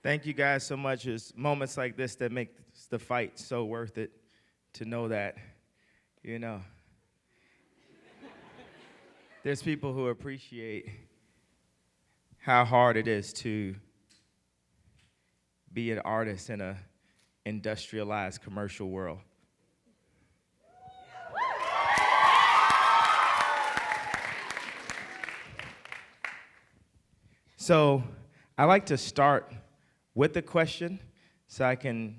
Thank you guys so much. It's moments like this that make the fight so worth it, to know that, you know, there's people who appreciate how hard it is to be an artist in a industrialized commercial world. So I like to start with a question so I can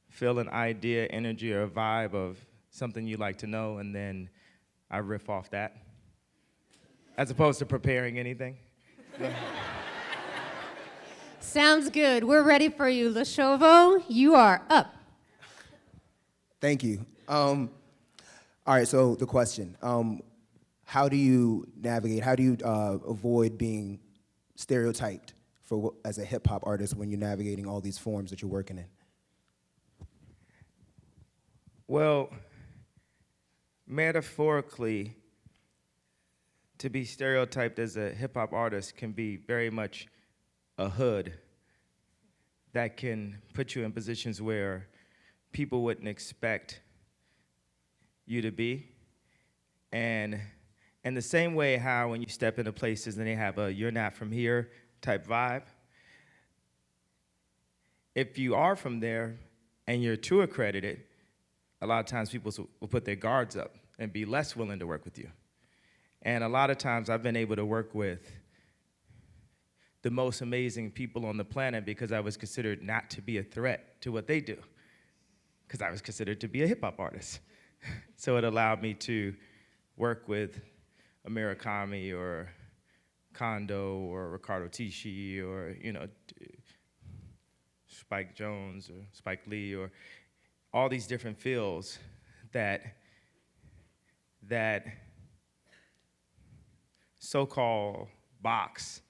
feel an idea, energy, or a vibe of something you'd like to know, and then I riff off that, as opposed to preparing anything. Sounds good. We're ready for you. Lashovo, you are up. Thank you. All right, so the question, how do you navigate, how do you avoid being stereotyped as a hip hop artist when you're navigating all these forms that you're working in? Well, metaphorically, to be stereotyped as a hip hop artist can be very much a hood that can put you in positions where people wouldn't expect you to be. And in the same way how when you step into places and they have a "you're not from here" type vibe, if you are from there and you're too accredited, a lot of times people will put their guards up and be less willing to work with you. And a lot of times I've been able to work with the most amazing people on the planet because I was considered not to be a threat to what they do, because I was considered to be a hip hop artist. So it allowed me to work with Amerikami or Kondo or Ricardo Tisci or, you know, Spike Jones or Spike Lee or all these different fields that so-called box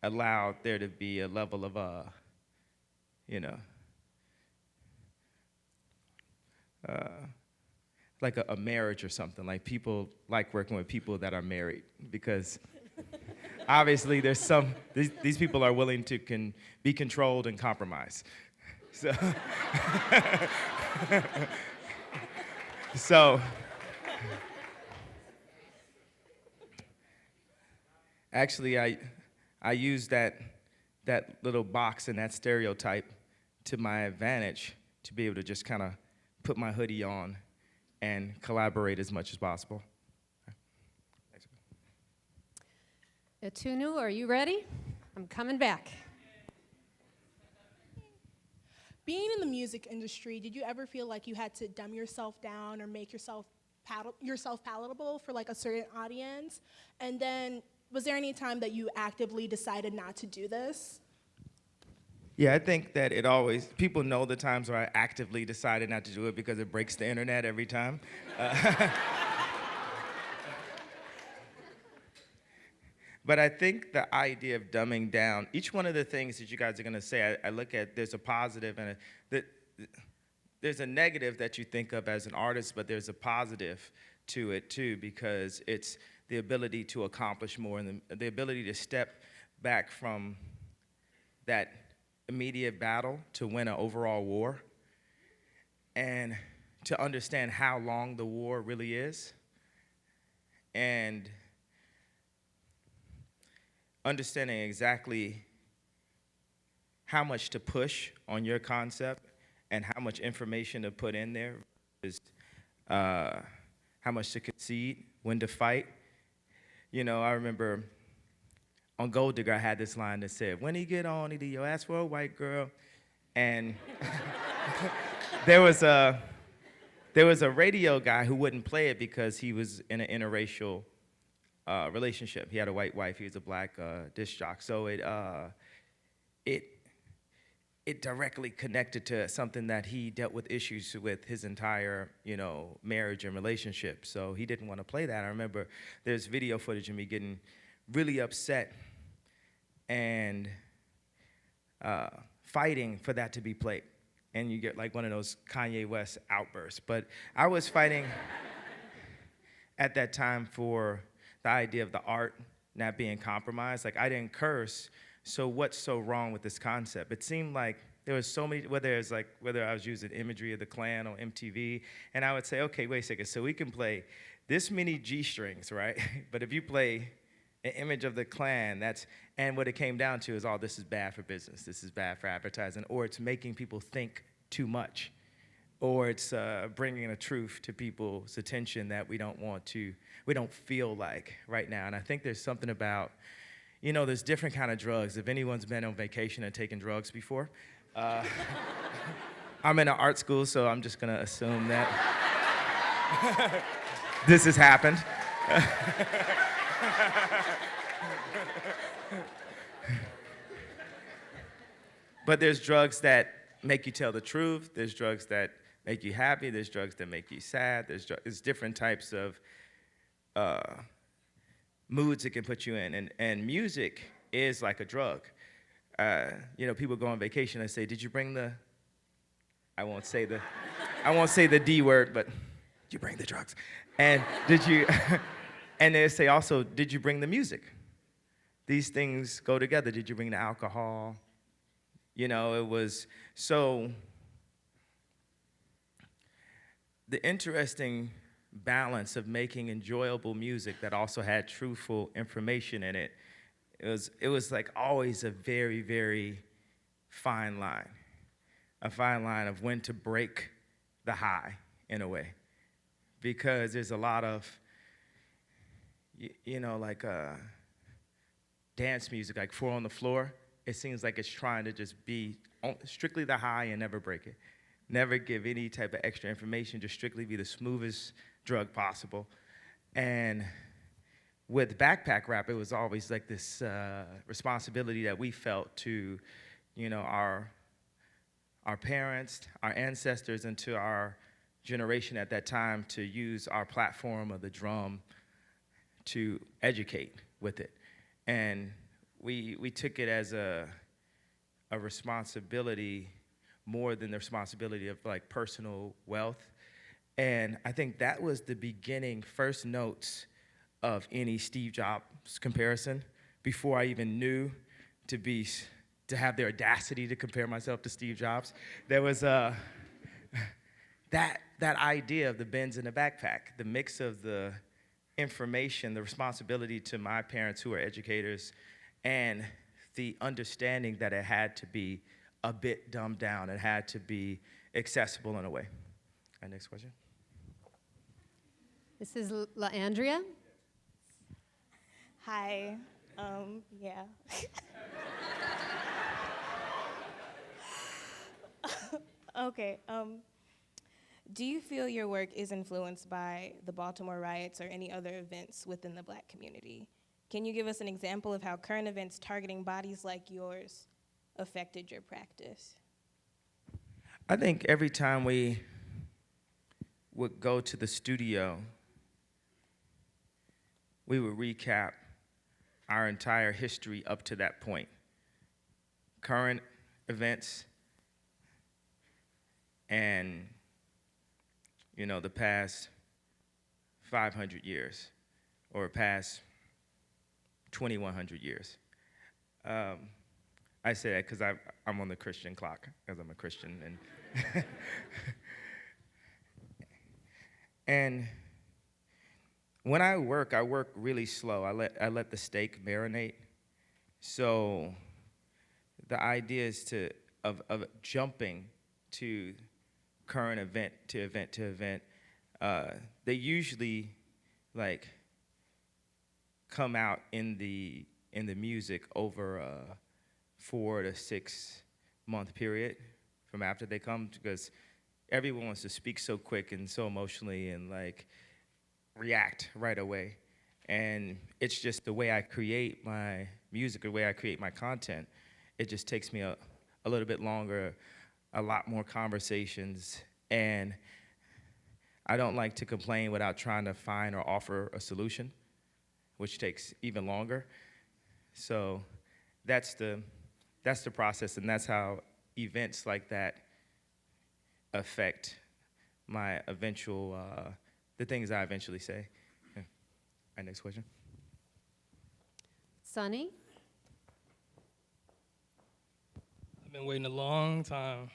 allowed there to be a level of, like a marriage or something. Like people like working with people that are married because obviously there's these people are willing to be controlled and compromised. So, so actually I use that little box and that stereotype to my advantage to be able to just kind of put my hoodie on and collaborate as much as possible. Atunu, are you ready? I'm coming back. Being in the music industry, did you ever feel like you had to dumb yourself down or make yourself palatable for like a certain audience? And then was there any time that you actively decided not to do this? Yeah, I think that people know the times where I actively decided not to do it because it breaks the internet every time. But I think the idea of dumbing down, each one of the things that you guys are gonna say, I look at, there's a positive and there's a negative that you think of as an artist, but there's a positive to it too, because it's the ability to accomplish more and the ability to step back from that immediate battle to win an overall war and to understand how long the war really is and understanding exactly how much to push on your concept and how much information to put in there is how much to concede, when to fight. You know, I remember on Gold Digger, I had this line that said, "When he get on, he ask for a white girl." And there was a radio guy who wouldn't play it because he was in an interracial relationship. He had a white wife, he was a black disc jock. So it directly connected to something that he dealt with issues with his entire, marriage and relationship. So he didn't want to play that. I remember there's video footage of me getting really upset and fighting for that to be played. And you get like one of those Kanye West outbursts. But I was fighting at that time for the idea of the art not being compromised. Like, I didn't curse, so what's so wrong with this concept? It seemed like there was so many, whether I was using imagery of the Klan on MTV, and I would say, okay, wait a second, so we can play this many G strings, right? But if you play an image of the Klan, and what it came down to is, oh, this is bad for business, this is bad for advertising, or it's making people think too much, or it's bringing a truth to people's attention that we don't feel like right now. And I think there's something about, there's different kind of drugs. If anyone's been on vacation and taken drugs before, I'm in an art school, so I'm just gonna assume that this has happened. But there's drugs that make you tell the truth. There's drugs that make you happy. There's drugs that make you sad. There's different types of moods it can put you in. And music is like a drug. People go on vacation and say, did you bring I won't say the D word, but did you bring the drugs? And and they say also, did you bring the music? These things go together. Did you bring the alcohol? It was so, the interesting balance of making enjoyable music that also had truthful information in it, it was like always a very, very fine line. A fine line of when to break the high, in a way. Because there's a lot of, dance music, like Four on the Floor. It seems like it's trying to just be strictly the high and never break it. Never give any type of extra information, just strictly be the smoothest drug possible. And with backpack rap, it was always like this responsibility that we felt to, our parents, our ancestors, and to our generation at that time to use our platform of the drum to educate with it. And we took it as a responsibility more than the responsibility of like personal wealth. And I think that was the beginning, first notes of any Steve Jobs comparison before I even knew to have the audacity to compare myself to Steve Jobs. There was that idea of the bins in the backpack, the mix of the information, the responsibility to my parents who are educators, and the understanding that it had to be a bit dumbed down. It had to be accessible in a way. All right, next question. This is La Andrea. Hi. Yeah. Okay. Do you feel your work is influenced by the Baltimore riots or any other events within the Black community? Can you give us an example of how current events targeting bodies like yours affected your practice? I think every time we would go to the studio, we would recap our entire history up to that point. Current events and, the past 500 years or past 2,100 years. I say that because I'm on the Christian clock, because I'm a Christian. And when I work really slow. I let the steak marinate. So the idea is of jumping to current event to event to event. They usually come out in the music over a 4 to 6 month period from after they come, because everyone wants to speak so quick and so emotionally and react right away. And it's just the way I create my music, the way I create my content. It just takes me a little bit longer, a lot more conversations, and I don't like to complain without trying to find or offer a solution, which takes even longer. So that's the process, and that's how events like that affect my eventual, the things I eventually say. Yeah. All right, next question. Sunny. been waiting a long time.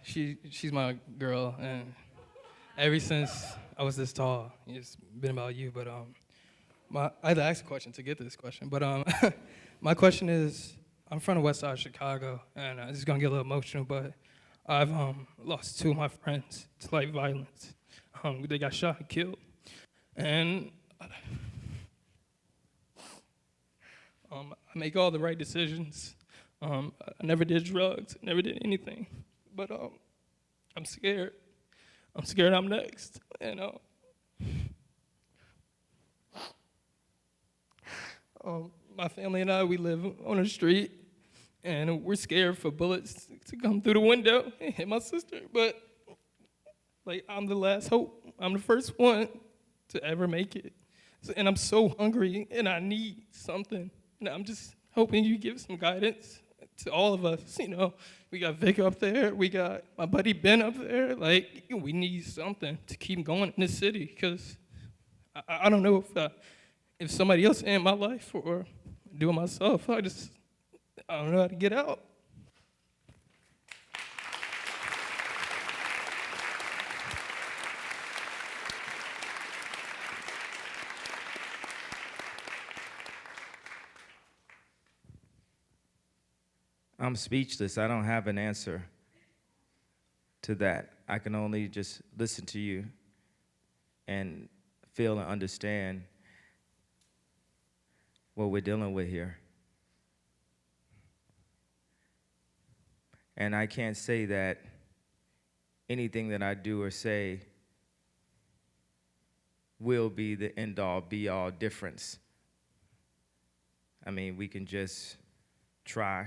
She's my girl, and ever since I was this tall, it's been about you. But I had to ask a question to get to this question. But my question is, I'm from the west side of Chicago, and this is gonna get a little emotional, but I've lost two of my friends to like violence. They got shot and killed, and I make all the right decisions. I never did drugs, never did anything, but I'm scared. I'm scared I'm next, and my family and I, we live on the street, and we're scared for bullets to come through the window and hit my sister, but like I'm the last hope. I'm the first one to ever make it, and I'm so hungry, and I need something. And I'm just hoping you give some guidance to all of us. We got Vic up there, we got my buddy Ben up there. Like, we need something to keep going in this city, because I don't know if somebody else in my life or do it myself. I don't know how to get out. I'm speechless. I don't have an answer to that. I can only just listen to you and feel and understand what we're dealing with here. And I can't say that anything that I do or say will be the end-all, be-all difference. I mean, we can just try.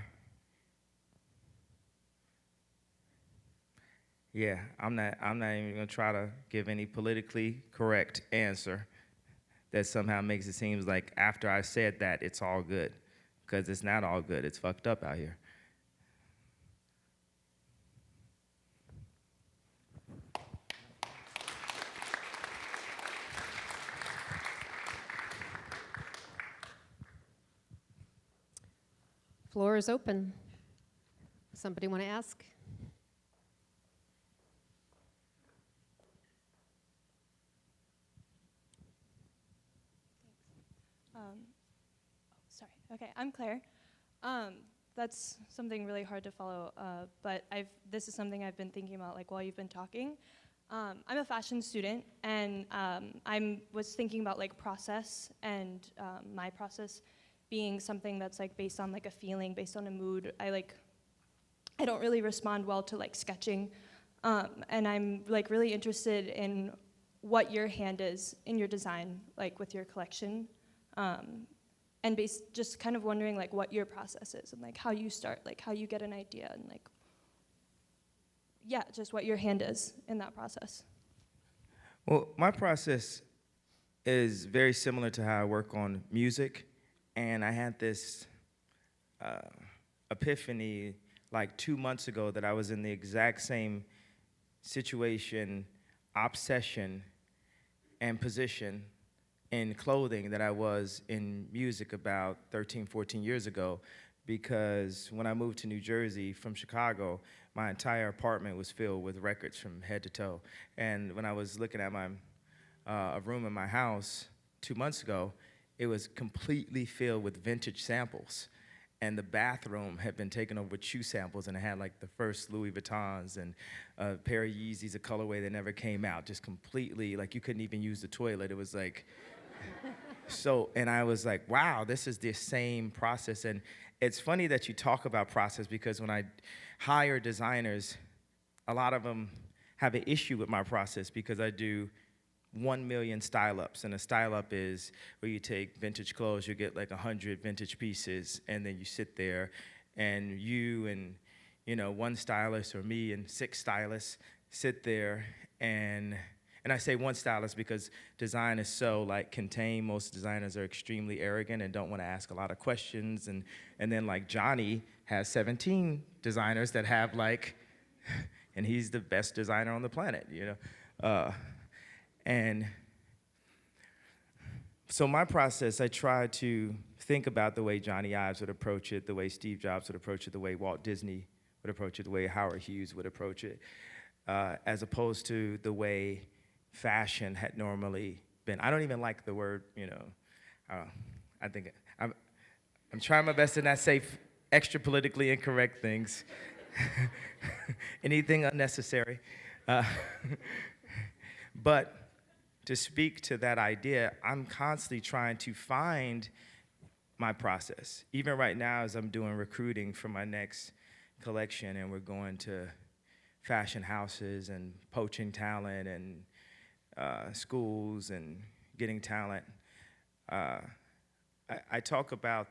Yeah, I'm not even gonna try to give any politically correct answer that somehow makes it seem like after I said that, it's all good. Because it's not all good, it's fucked up out here. Floor is open. Somebody want to ask? Sorry. Okay, I'm Claire. That's something really hard to follow, but this is something I've been thinking about like while you've been talking. I'm a fashion student, and I was thinking about like process and my process being something that's like based on like a feeling, based on a mood. I don't really respond well to like sketching, and I'm like really interested in what your hand is in your design, like with your collection. And just kind of wondering like what your process is and like how you start, like how you get an idea, and like, yeah, just what your hand is in that process. Well, my process is very similar to how I work on music, and I had this epiphany like 2 months ago that I was in the exact same situation, obsession, and position in clothing that I was in music about 13, 14 years ago, because when I moved to New Jersey from Chicago, my entire apartment was filled with records from head to toe. And when I was looking at my a room in my house 2 months ago, it was completely filled with vintage samples. And the bathroom had been taken over with shoe samples, and it had like the first Louis Vuittons and a pair of Yeezys, a colorway that never came out, just completely, like you couldn't even use the toilet. It was like, so, and I was like, wow, this is the same process. And it's funny that you talk about process, because when I hire designers, a lot of them have an issue with my process, because I do 1 million style ups. And a style up is where you take vintage clothes, you get like 100 vintage pieces, and then you sit there, and you and one stylist or me and 6 stylists sit there, and I say one stylist because design is so like contained. Most designers are extremely arrogant and don't want to ask a lot of questions. And then like Johnny has 17 designers that have like, and he's the best designer on the planet, and so my process, I try to think about the way Johnny Ives would approach it, the way Steve Jobs would approach it, the way Walt Disney would approach it, the way Howard Hughes would approach it, as opposed to the way fashion had normally been. I don't even like the word, I think I'm trying my best to not say extra politically incorrect things, anything unnecessary. But to speak to that idea, I'm constantly trying to find my process. Even right now, as I'm doing recruiting for my next collection, and we're going to fashion houses and poaching talent and schools and getting talent, I talk about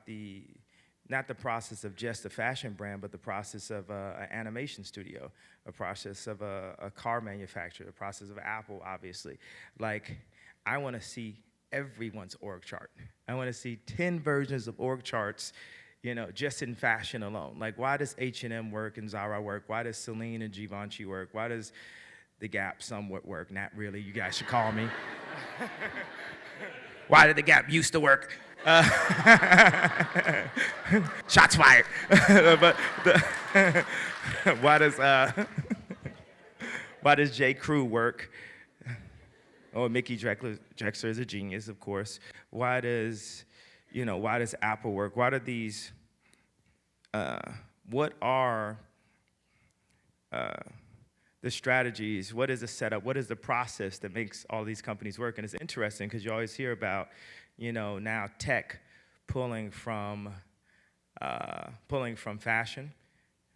not the process of just a fashion brand, but the process of an animation studio, a process of a car manufacturer, the process of Apple, obviously. Like, I want to see everyone's org chart. I want to see 10 versions of org charts, just in fashion alone. Like, why does H&M work and Zara work? Why does Celine and Givenchy work? Why does The Gap somewhat work? Not really, you guys should call me. Why did The Gap used to work? Shots fired. But why does J. Crew work? Oh, Mickey Drexler is a genius, of course. Why does Apple work? Why do these? What are the strategies? What is the setup? What is the process that makes all these companies work? And it's interesting because you always hear about, now tech pulling from fashion,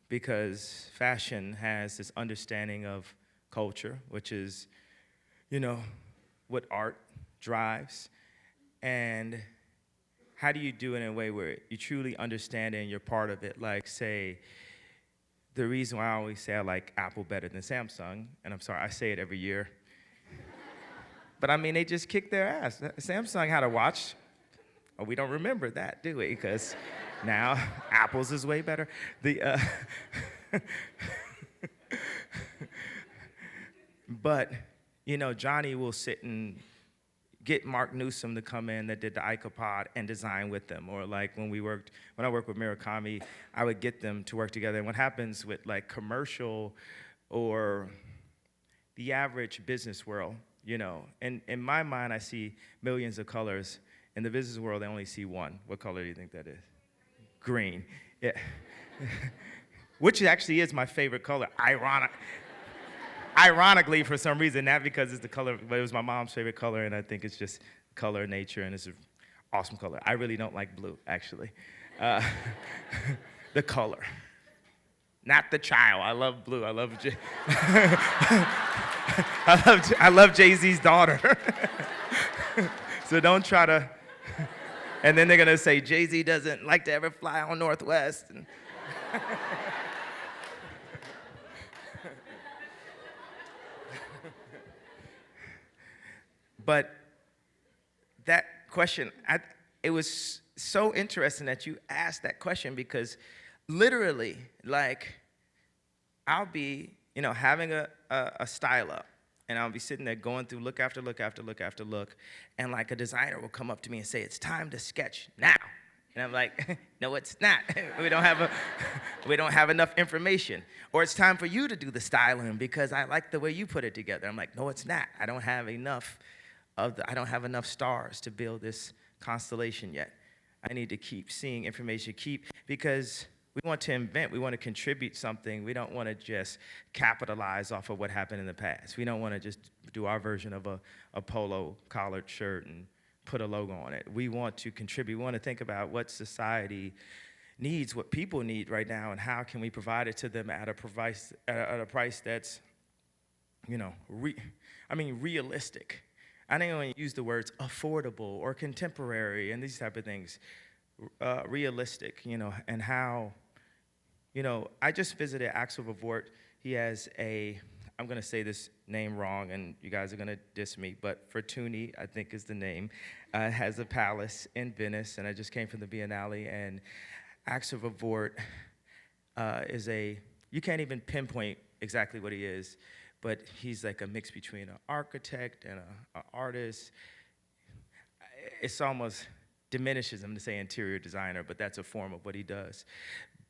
because fashion has this understanding of culture, which is, what art drives. And how do you do it in a way where you truly understand it and you're part of it? Like, say, the reason why I always say I like Apple better than Samsung, and I'm sorry, I say it every year, but I mean, they just kicked their ass. Samsung had a watch. Oh, we don't remember that, do we? Because now Apple's is way better. But, Johnny will sit and get Mark Newsom to come in that did the iCopod and design with them. Or like when I worked with Murakami, I would get them to work together. And what happens with like commercial or the average business world, and in my mind, I see millions of colors. In the business world, they only see one. What color do you think that is? Green. Yeah. Which actually is my favorite color, ironically, for some reason, not because it's the color, but it was my mom's favorite color, and I think it's just color, nature, and it's an awesome color. I really don't like blue, actually. The color, not the child. I love blue. I love Jay-Z's daughter. So don't try to. And then they're gonna say Jay-Z doesn't like to ever fly on Northwest. And But that question, it was so interesting that you asked that question, because literally, like, I'll be, having a style up, and I'll be sitting there going through look after look after look after look, and like a designer will come up to me and say, "It's time to sketch now." And I'm like, "No, it's not. we don't have enough information." Or, "It's time for you to do the styling because I like the way you put it together." I'm like, "No, it's not. I don't have enough stars to build this constellation yet. I need to keep seeing information, because we want to invent, we want to contribute something. We don't want to just capitalize off of what happened in the past. We don't want to just do our version of a polo collared shirt and put a logo on it. We want to contribute. We want to think about what society needs, what people need right now, and how can we provide it to them at a price that's, realistic. I don't even use the words affordable or contemporary and these type of things. Realistic, and how, I just visited Axel Vervoort. He has I'm gonna say this name wrong and you guys are gonna diss me, but Fortuny, I think is the name, has a palace in Venice, and I just came from the Biennale, and Axel Vervoort you can't even pinpoint exactly what he is, but he's like a mix between an architect and an artist. It's almost diminishes him to say interior designer, but that's a form of what he does.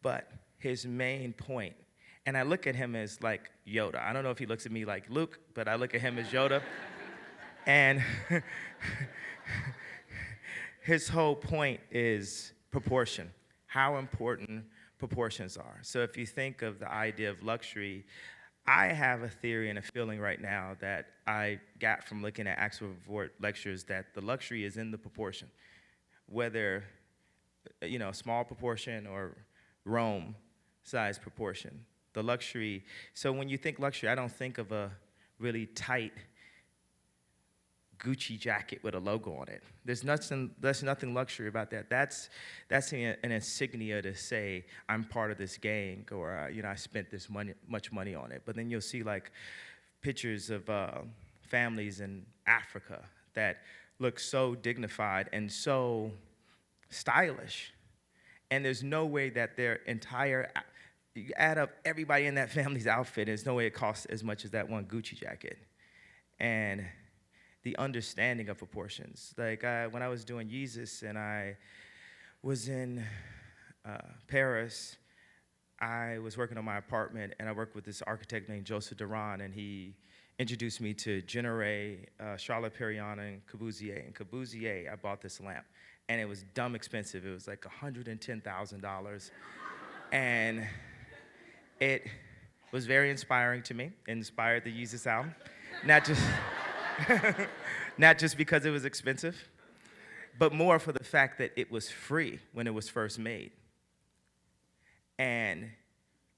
But his main point, and I look at him as like Yoda. I don't know if he looks at me like Luke, but I look at him as Yoda. And his whole point is proportion, how important proportions are. So if you think of the idea of luxury, I have a theory and a feeling right now that I got from looking at Axel Vort lectures that the luxury is in the proportion, whether, small proportion or Rome size proportion. The luxury, so when you think luxury, I don't think of a really tight Gucci jacket with a logo on it. There's nothing luxury about that. That's an insignia to say I'm part of this gang, or I spent much money on it. But then you'll see like pictures of families in Africa that look so dignified and so stylish, and there's no way that their entire, you add up everybody in that family's outfit, there's no way it costs as much as that one Gucci jacket. And the understanding of proportions. Like when I was doing Yeezus and I was in Paris, I was working on my apartment and I worked with this architect named Joseph Duran, and he introduced me to Genere, Charlotte Perriand, and Corbusier. And Corbusier, I bought this lamp, and it was dumb expensive. It was like $110,000. And it was very inspiring to me. It inspired the Yeezus album. Not just because it was expensive, but more for the fact that it was free when it was first made. And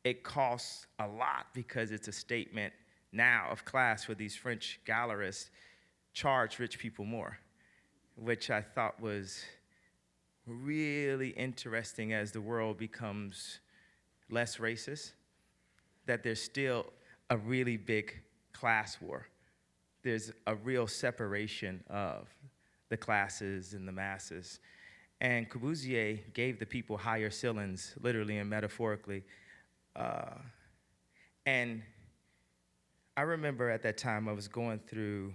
it costs a lot because it's a statement now of class where these French gallerists charge rich people more, which I thought was really interesting as the world becomes less racist, that there's still a really big class war. There's a real separation of the classes and the masses. And Corbusier gave the people higher ceilings, literally and metaphorically. And I remember at that time I was going through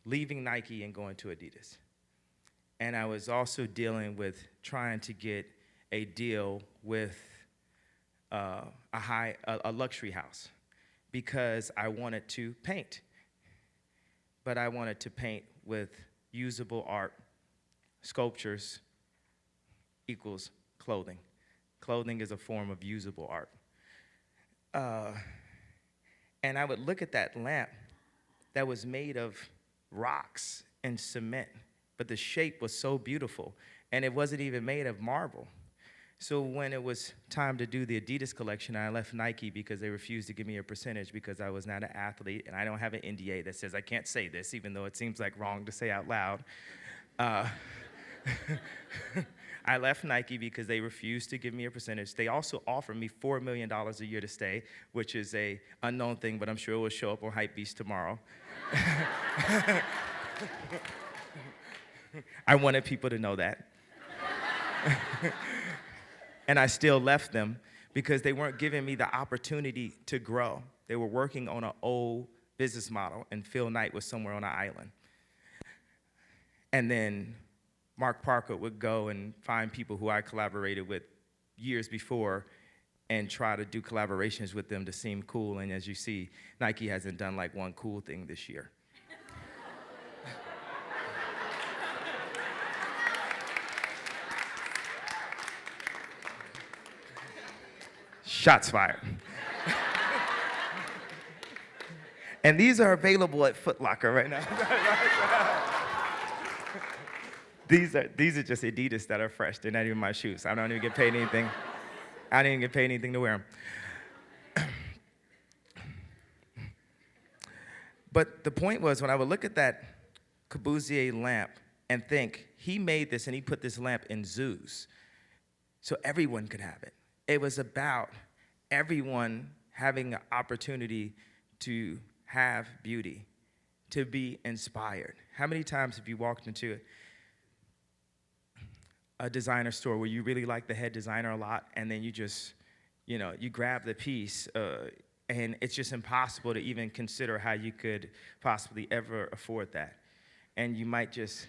leaving Nike and going to Adidas. And I was also dealing with trying to get a deal with a luxury house because I wanted to paint. But I wanted to paint with usable art. Sculptures equals clothing. Clothing is a form of usable art. And I would look at that lamp that was made of rocks and cement, but the shape was so beautiful, and it wasn't even made of marble. So when it was time to do the Adidas collection, I left Nike because they refused to give me a percentage because I was not an athlete, and I don't have an NDA that says I can't say this, even though it seems like wrong to say out loud. I left Nike because they refused to give me a percentage. They also offered me $4 million a year to stay, which is a unknown thing, but I'm sure it will show up on Hypebeast tomorrow. I wanted people to know that. And I still left them because they weren't giving me the opportunity to grow. They were working on an old business model, and Phil Knight was somewhere on an island. And then Mark Parker would go and find people who I collaborated with years before and try to do collaborations with them to seem cool. And as you see, Nike hasn't done like one cool thing this year. Shots fired. And these are available at Foot Locker right now. These are just Adidas that are fresh. They're not even my shoes. I don't even get paid anything. I didn't even get paid anything to wear them. But the point was, when I would look at that Corbusier lamp and think, he made this and he put this lamp in zoos so everyone could have it. It was about everyone having an opportunity to have beauty, to be inspired. How many times have you walked into a designer store where you really like the head designer a lot, and then you just, you grab the piece, and it's just impossible to even consider how you could possibly ever afford that. And you might just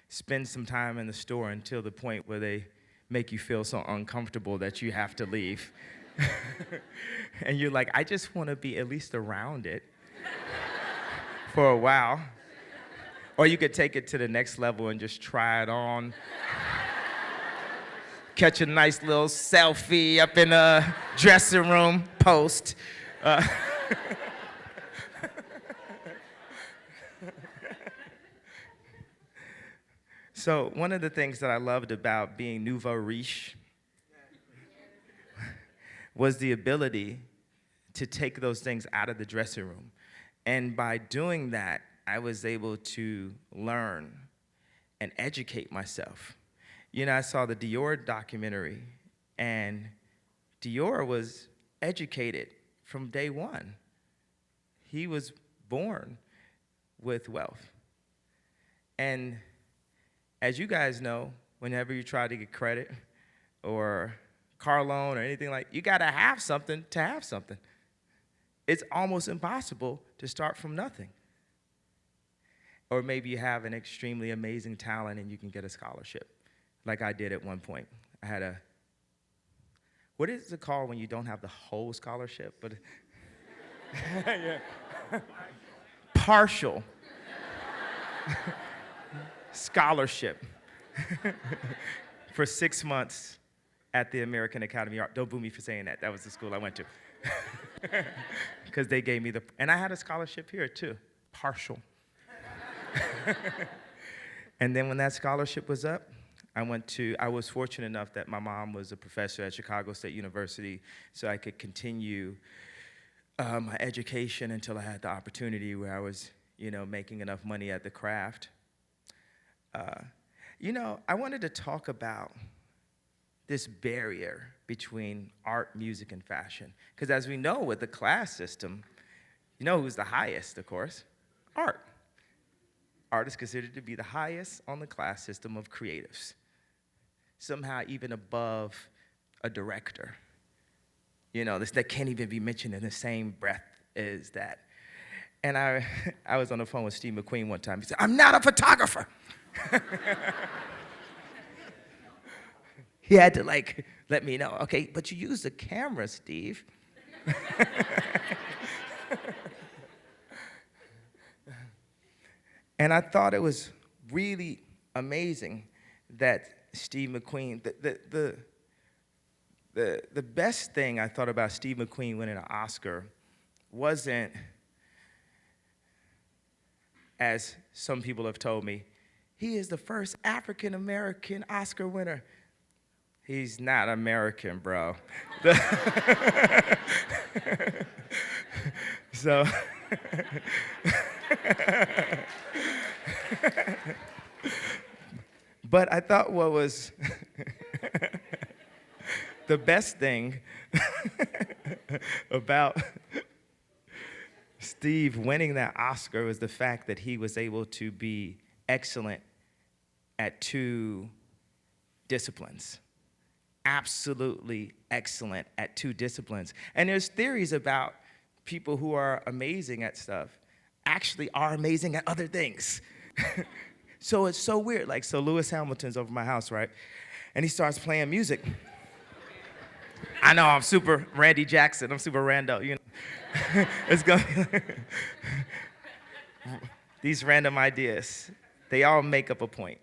spend some time in the store until the point where they make you feel so uncomfortable that you have to leave. And you're like, I just want to be at least around it for a while. Or you could take it to the next level and just try it on. Catch a nice little selfie up in a dressing room, post. So one of the things that I loved about being nouveau riche was the ability to take those things out of the dressing room. And by doing that, I was able to learn and educate myself. You know, I saw the Dior documentary, and Dior was educated from day one. He was born with wealth. And as you guys know, whenever you try to get credit or car loan or anything like, you gotta have something to have something. It's almost impossible to start from nothing. Or maybe you have an extremely amazing talent and you can get a scholarship, like I did at one point. I had what is it called when you don't have the whole scholarship, but yeah. Partial scholarship for 6 months at the American Academy of Art. Don't boo me for saying that. That was the school I went to. Because they gave me and I had a scholarship here too, partial. And then when that scholarship was up, I was fortunate enough that my mom was a professor at Chicago State University, so I could continue my education until I had the opportunity where I was, making enough money at the craft. I wanted to talk about this barrier between art, music, and fashion. Because as we know with the class system, you know who's the highest, of course? Art. Art is considered to be the highest on the class system of creatives, somehow even above a director. That can't even be mentioned in the same breath as that. And I was on the phone with Steve McQueen one time. He said, "I'm not a photographer." He had to let me know, okay, but you use the camera, Steve. And I thought it was really amazing that Steve McQueen, the best thing I thought about Steve McQueen winning an Oscar wasn't, as some people have told me, he is the first African-American Oscar winner. He's not American, bro. So, but I thought what was the best thing about Steve winning that Oscar was the fact that he was able to be excellent at 2 disciplines. Absolutely excellent at 2 disciplines. And there's theories about people who are amazing at stuff actually are amazing at other things. So it's so weird. So Lewis Hamilton's over my house, right? And he starts playing music. I know, I'm super Randy Jackson. I'm super Rando, It's going these random ideas, they all make up a point.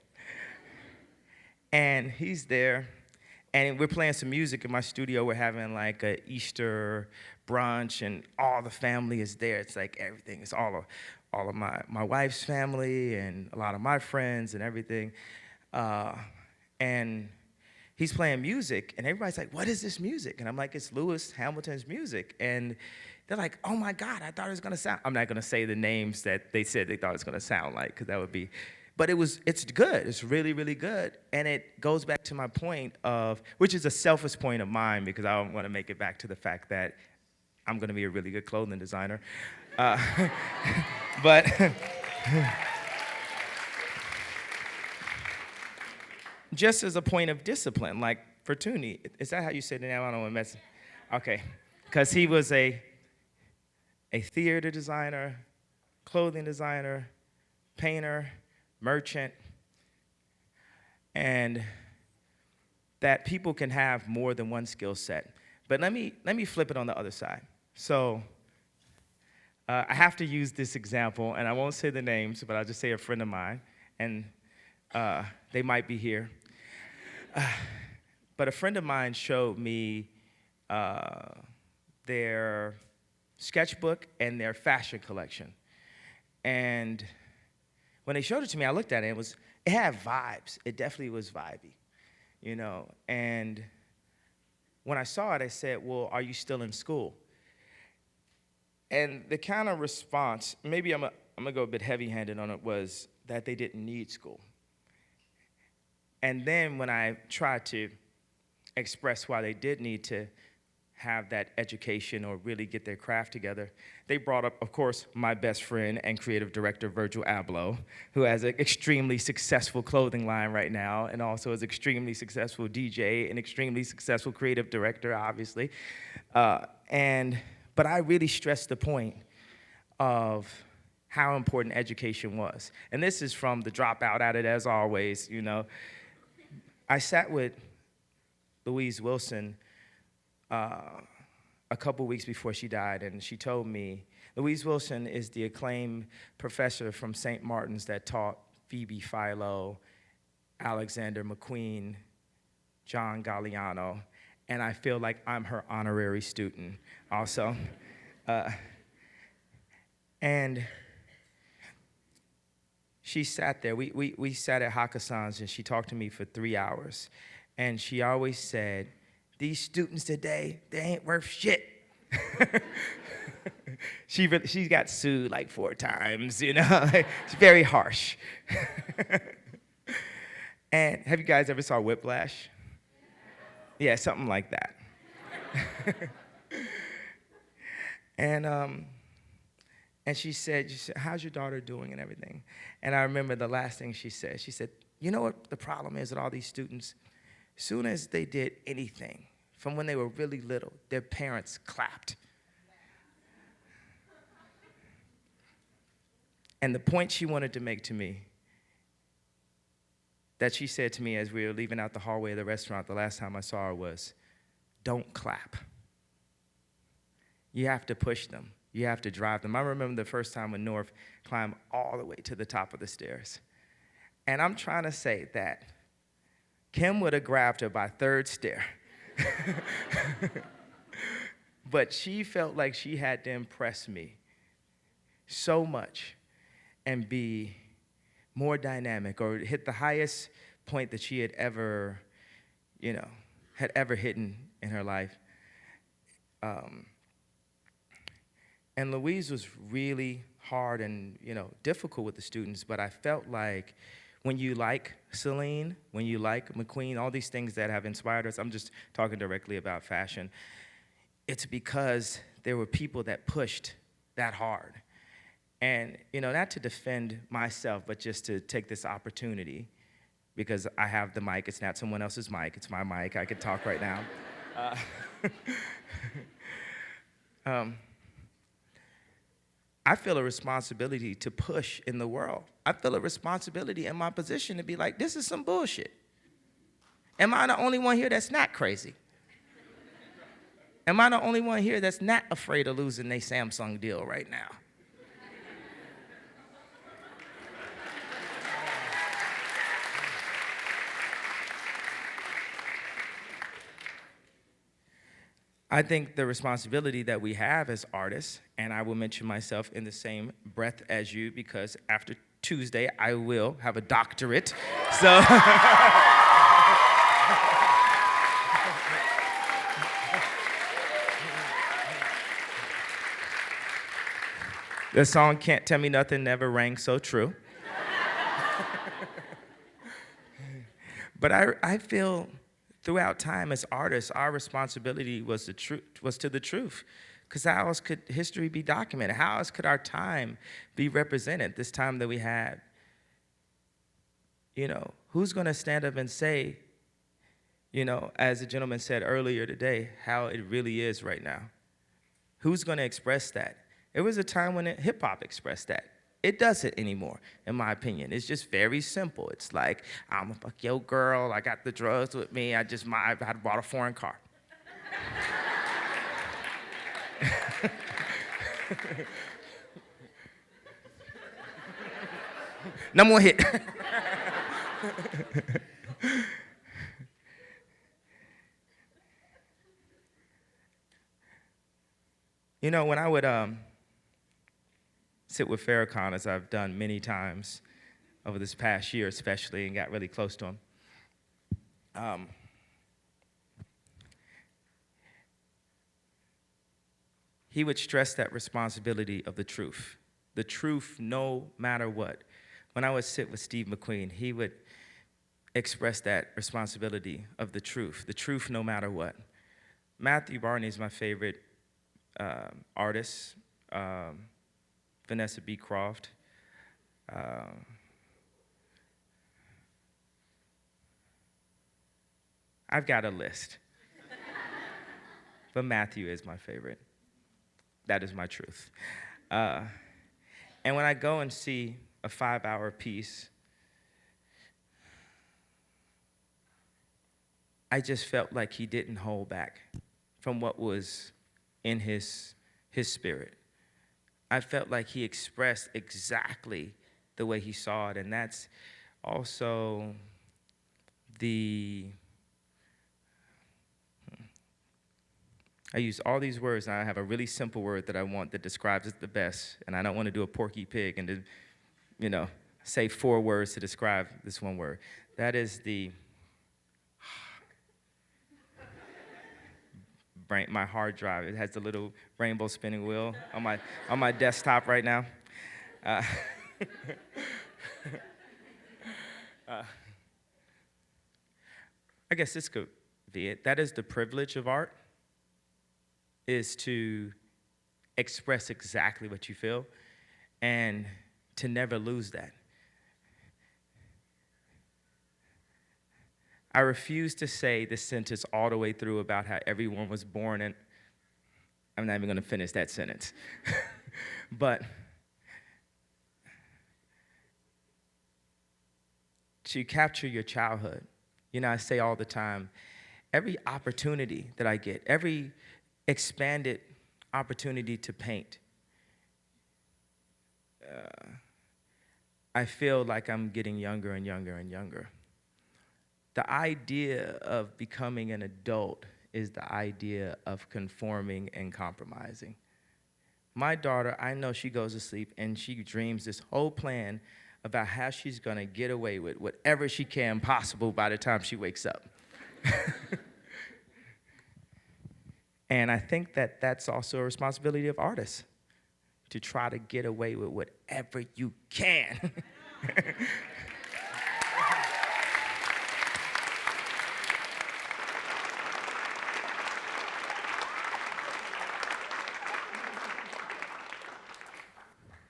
And he's there, and we're playing some music in my studio. We're having a Easter brunch, and all the family is there. It's everything. It's all of my wife's family and a lot of my friends and everything. And he's playing music, and everybody's like, "What is this music?" And I'm like, "It's Lewis Hamilton's music." And they're like, "Oh my God, I thought it was gonna sound." I'm not gonna say the names that they said they thought it was gonna sound like, because that would be. But it's good. It's really, really good. And it goes back to my point which is a selfish point of mine, because I want to make it back to the fact that I'm going to be a really good clothing designer. But just as a point of discipline, like Fortuny, is that how you say the name? I don't know what okay. Because he was a theater designer, clothing designer, painter, merchant, and that people can have more than one skill set. But let me flip it on the other side. So I have to use this example, and I won't say the names, but I'll just say a friend of mine, and they might be here. But a friend of mine showed me their sketchbook and their fashion collection. And when they showed it to me, I looked at it, it had vibes. It definitely was vibey, you know. And when I saw it, I said, well, are you still in school? And the kind of response, maybe I'm gonna go a bit heavy-handed on it, was that they didn't need school. And then when I tried to express why they did need to have that education or really get their craft together, they brought up, of course, my best friend and creative director, Virgil Abloh, who has an extremely successful clothing line right now, and also is extremely successful DJ and extremely successful creative director, obviously. But I really stressed the point of how important education was. And this is from the dropout at it, as always, you know. I sat with Louise Wilson a couple weeks before she died, and she told me, Louise Wilson is the acclaimed professor from St. Martin's that taught Phoebe Philo, Alexander McQueen, John Galliano, and I feel like I'm her honorary student also. And she sat there. We sat at Hakkasan's, and she talked to me for 3 hours. And she always said, these students today, they ain't worth shit. She got sued like 4 times, you know? It's very harsh. And have you guys ever saw Whiplash? Yeah, something like that. And she said, how's your daughter doing and everything? And I remember the last thing she said. She said, you know what the problem is with all these students? As soon as they did anything, from when they were really little, their parents clapped. And the point she wanted to make to me, that she said to me as we were leaving out the hallway of the restaurant the last time I saw her, was, don't clap. You have to push them. You have to drive them. I remember the first time when North climbed all the way to the top of the stairs. And I'm trying to say that Kim would have grabbed her by 3rd stair. But she felt like she had to impress me so much and be more dynamic, or hit the highest point that she had ever, hit in her life. And Louise was really hard and, difficult with the students, but I felt like when you like Celine, when you like McQueen, all these things that have inspired us, I'm just talking directly about fashion, it's because there were people that pushed that hard. And, not to defend myself, but just to take this opportunity, because I have the mic, it's not someone else's mic, it's my mic, I could talk right now. I feel a responsibility to push in the world. I feel a responsibility in my position to be like, this is some bullshit. Am I the only one here that's not crazy? Am I the only one here that's not afraid of losing their Samsung deal right now? I think the responsibility that we have as artists, and I will mention myself in the same breath as you, because after Tuesday, I will have a doctorate. So the song Can't Tell Me Nothing never rang so true. But I feel throughout time as artists, our responsibility was to the truth. Because how else could history be documented? How else could our time be represented, this time that we had? Who's going to stand up and say, as the gentleman said earlier today, how it really is right now? Who's going to express that? There was a time when hip-hop expressed that. It doesn't anymore, in my opinion. It's just very simple. It's like, I'm a fuck yo girl, I got the drugs with me, I bought a foreign car. Number one hit. You know, when I would sit with Farrakhan, as I've done many times over this past year especially, and got really close to him, he would stress that responsibility of the truth no matter what. When I would sit with Steve McQueen, he would express that responsibility of the truth no matter what. Matthew Barney is my favorite artist, Vanessa B. Croft. I've got a list, but Matthew is my favorite. That is my truth. And when I go and see a 5-hour piece, I just felt like he didn't hold back from what was in his spirit. I felt like he expressed exactly the way he saw it, and that's also I use all these words, and I have a really simple word that I want that describes it the best, and I don't want to do a Porky Pig and to, say 4 words to describe this one word. That is my hard drive. It has the little rainbow spinning wheel on my desktop right now. I guess this could be it. That is the privilege of art, is to express exactly what you feel and to never lose that. I refuse to say this sentence all the way through about how everyone was born, and I'm not even going to finish that sentence. But to capture your childhood, I say all the time, every opportunity that I get, every expanded opportunity to paint, I feel like I'm getting younger and younger and younger. The idea of becoming an adult is the idea of conforming and compromising. My daughter, I know she goes to sleep and she dreams this whole plan about how she's gonna get away with whatever she can possible by the time she wakes up. And I think that that's also a responsibility of artists, to try to get away with whatever you can.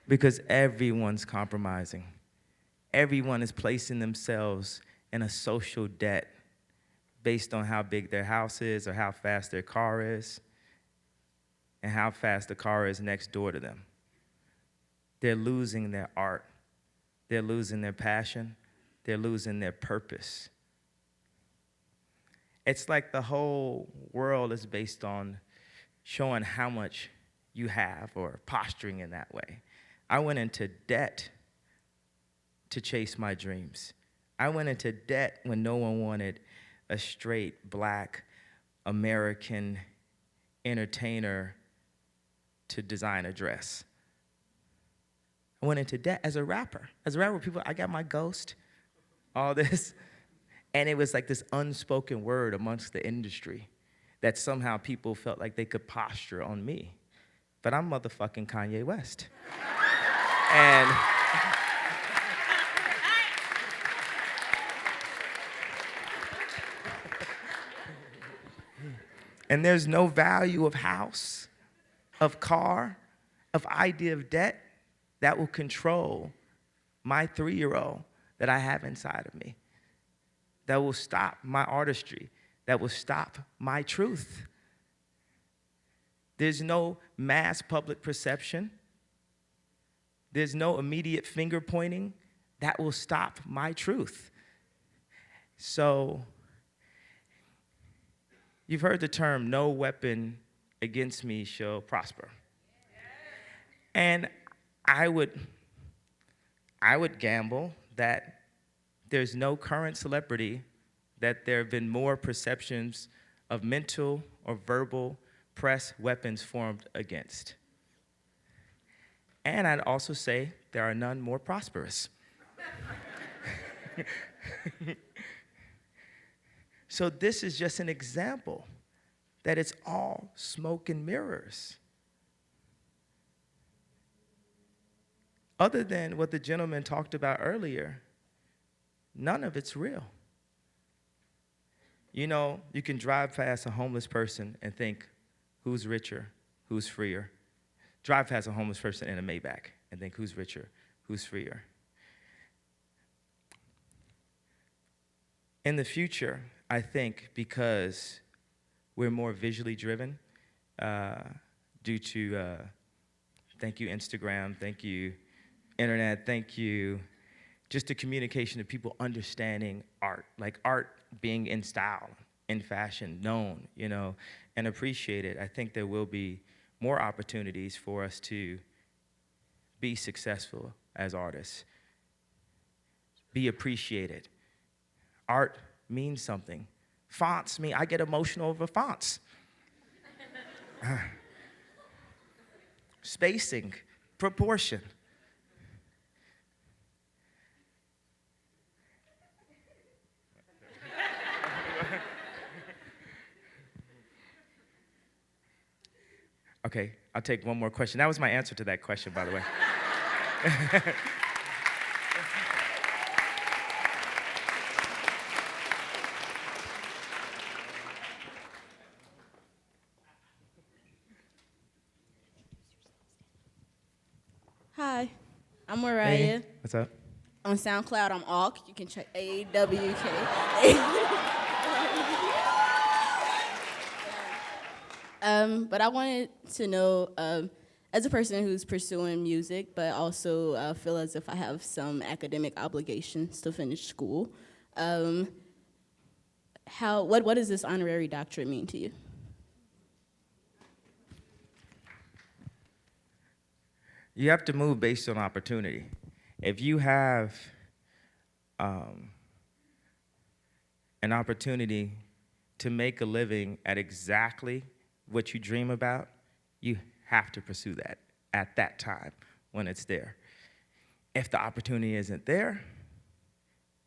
Because everyone's compromising. Everyone is placing themselves in a social debt based on how big their house is or how fast their car is and how fast the car is next door to them. They're losing their art. They're losing their passion. They're losing their purpose. It's like the whole world is based on showing how much you have or posturing in that way. I went into debt to chase my dreams. I went into debt when no one wanted a straight black American entertainer to design a dress. I went into debt as a rapper. As a rapper, I got my ghost, all this. And it was like this unspoken word amongst the industry that somehow people felt like they could posture on me. But I'm motherfucking Kanye West. And there's no value of house, of car, of idea of debt that will control my 3-year-old that I have inside of me, that will stop my artistry, that will stop my truth. There's no mass public perception there's no immediate finger pointing that will stop my truth. So, you've heard the term, no weapon against me shall prosper. And I would gamble that there's no current celebrity that there have been more perceptions of mental or verbal press weapons formed against. And I'd also say there are none more prosperous. So this is just an example that it's all smoke and mirrors. Other than what the gentleman talked about earlier, none of it's real. You know, you can drive past a homeless person and think, who's richer, who's freer? Drive past a homeless person in a Maybach and think, who's richer, who's freer? In the future, I think because we're more visually driven due to, thank you, Instagram, thank you, internet, thank you, just the communication of people understanding art, like art being in style, in fashion, known, you know, and appreciated. I think there will be more opportunities for us to be successful as artists, be appreciated. Art means something. Fonts mean, I get emotional over fonts. Spacing, proportion. Okay, I'll take one more question. That was my answer to that question, by the way. Hi, I'm Mariah. Hey, what's up? On SoundCloud, I'm Auk. You can check AWK. But I wanted to know, as a person who's pursuing music, but also feel as if I have some academic obligations to finish school, what does this honorary doctorate mean to you? You have to move based on opportunity. If you have an opportunity to make a living at exactly what you dream about, you have to pursue that at that time when it's there. If the opportunity isn't there,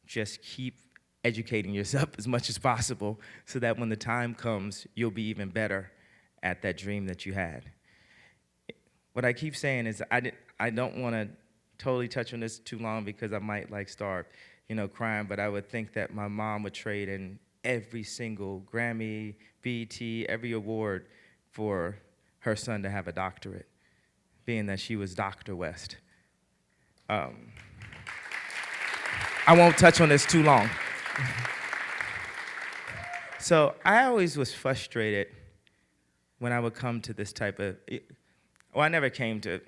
just keep educating yourself as much as possible so that when the time comes, you'll be even better at that dream that you had. What I keep saying is I don't want to totally touch on this too long because I might start, crying, but I would think that my mom would trade in every single Grammy, BET, every award for her son to have a doctorate, being that she was Dr. West. I won't touch on this too long. So I always was frustrated when I would come to this type of, I never came to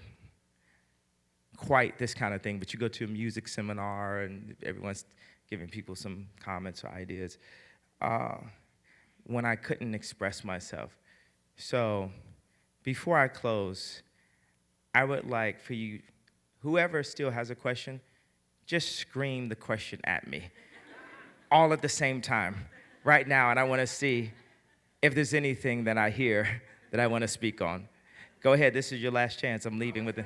quite this kind of thing, but you go to a music seminar and everyone's giving people some comments or ideas, when I couldn't express myself. So before I close, I would like for you, whoever still has a question, just scream the question at me, all at the same time, right now, and I want to see if there's anything that I hear that I want to speak on. Go ahead, this is your last chance. I'm leaving with it.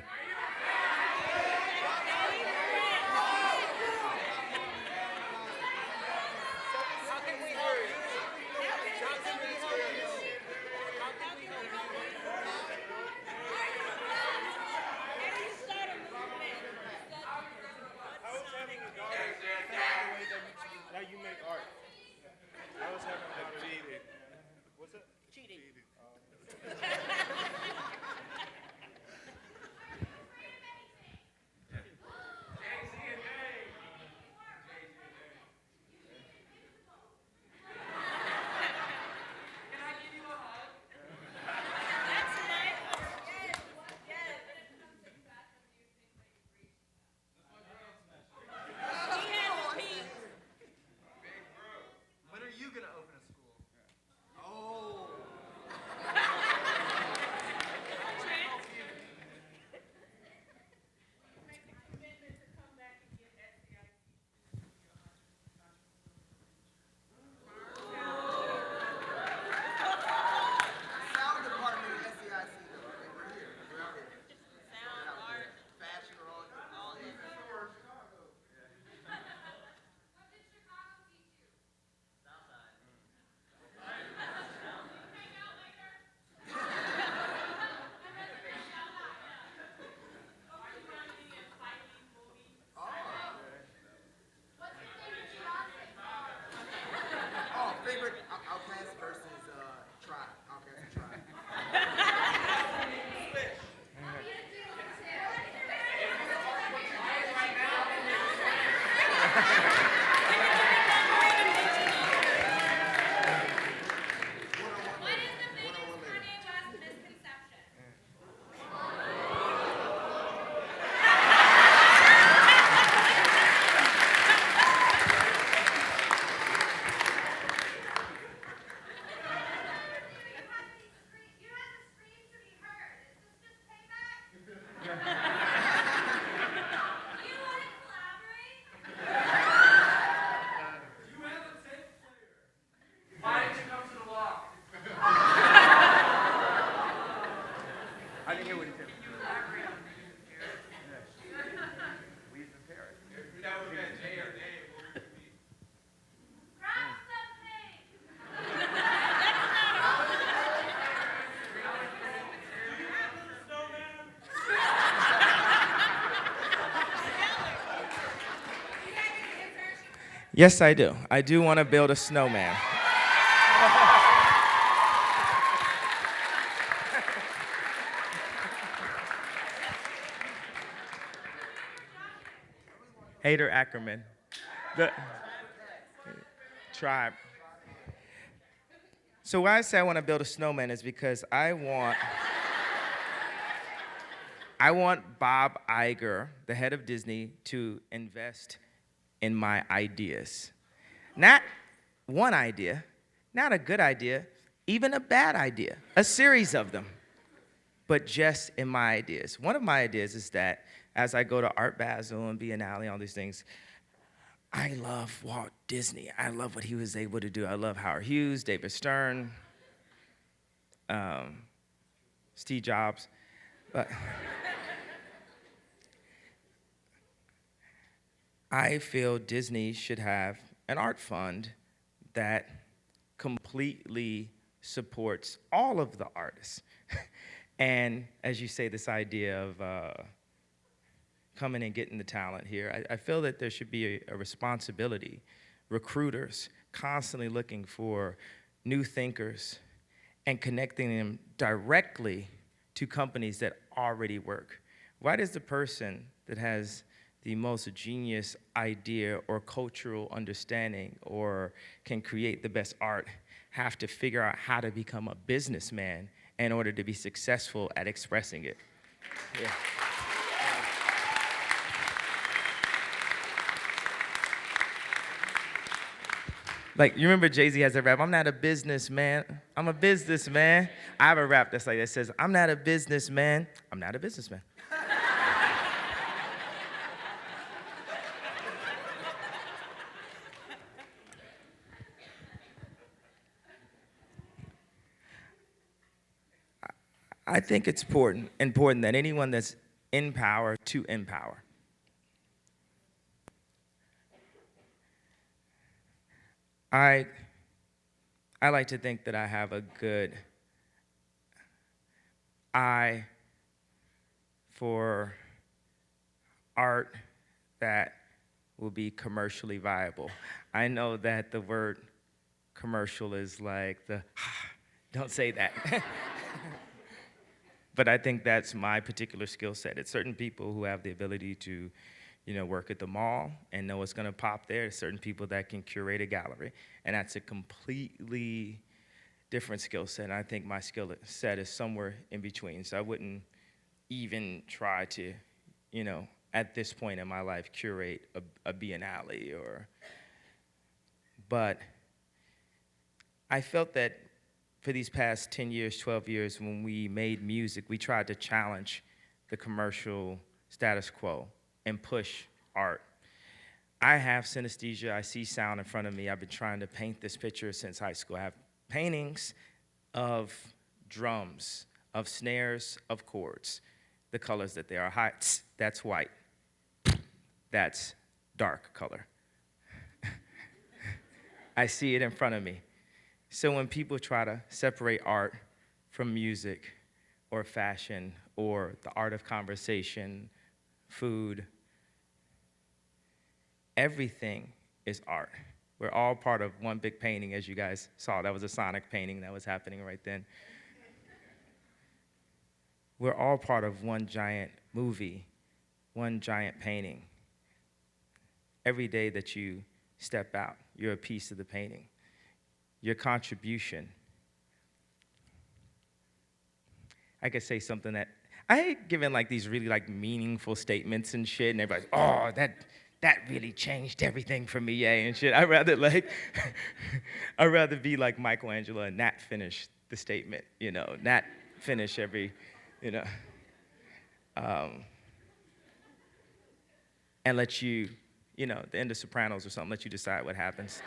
Yes, I do. I do want to build a snowman. Hader Ackerman. The tribe. So why I say I want to build a snowman is because I want Bob Iger, the head of Disney, to invest in my ideas. Not one idea, not a good idea, even a bad idea, a series of them, but just in my ideas. One of my ideas is that as I go to Art Basel and Biennale, all these things, I love Walt Disney. I love what he was able to do. I love Howard Hughes, David Stern, Steve Jobs. But I feel Disney should have an art fund that completely supports all of the artists. And as you say, this idea of coming and getting the talent here, I feel that there should be a responsibility. Recruiters constantly looking for new thinkers and connecting them directly to companies that already work. Why does the person that has the most genius idea or cultural understanding or can create the best art have to figure out how to become a businessman in order to be successful at expressing it? Yeah. Like, you remember Jay-Z has a rap, I'm not a businessman, I'm a businessman. I have a rap that's like, that says, I'm not a businessman, I'm not a businessman. I think it's important that anyone that's in power to empower. I like to think that I have a good eye for art that will be commercially viable. I know that the word commercial is like don't say that. But I think that's my particular skill set. It's certain people who have the ability to, work at the mall and know what's gonna pop there. There's certain people that can curate a gallery, and that's a completely different skill set. And I think my skill set is somewhere in between. So I wouldn't even try to, at this point in my life, curate a biennale but I felt that for these past 10 years, 12 years, when we made music, we tried to challenge the commercial status quo and push art. I have synesthesia. I see sound in front of me. I've been trying to paint this picture since high school. I have paintings of drums, of snares, of chords, the colors that they are. High, that's white. That's dark color. I see it in front of me. So when people try to separate art from music or fashion or the art of conversation, food, everything is art. We're all part of one big painting, as you guys saw. That was a sonic painting that was happening right then. We're all part of one giant movie, one giant painting. Every day that you step out, you're a piece of the painting. Your contribution. I could say something that, I hate giving like these really like meaningful statements and shit, and everybody's, oh, that really changed everything for me, yay, and shit. I'd rather be like Michelangelo and not finish the statement, not finish every, and let you, the end of Sopranos or something, let you decide what happens.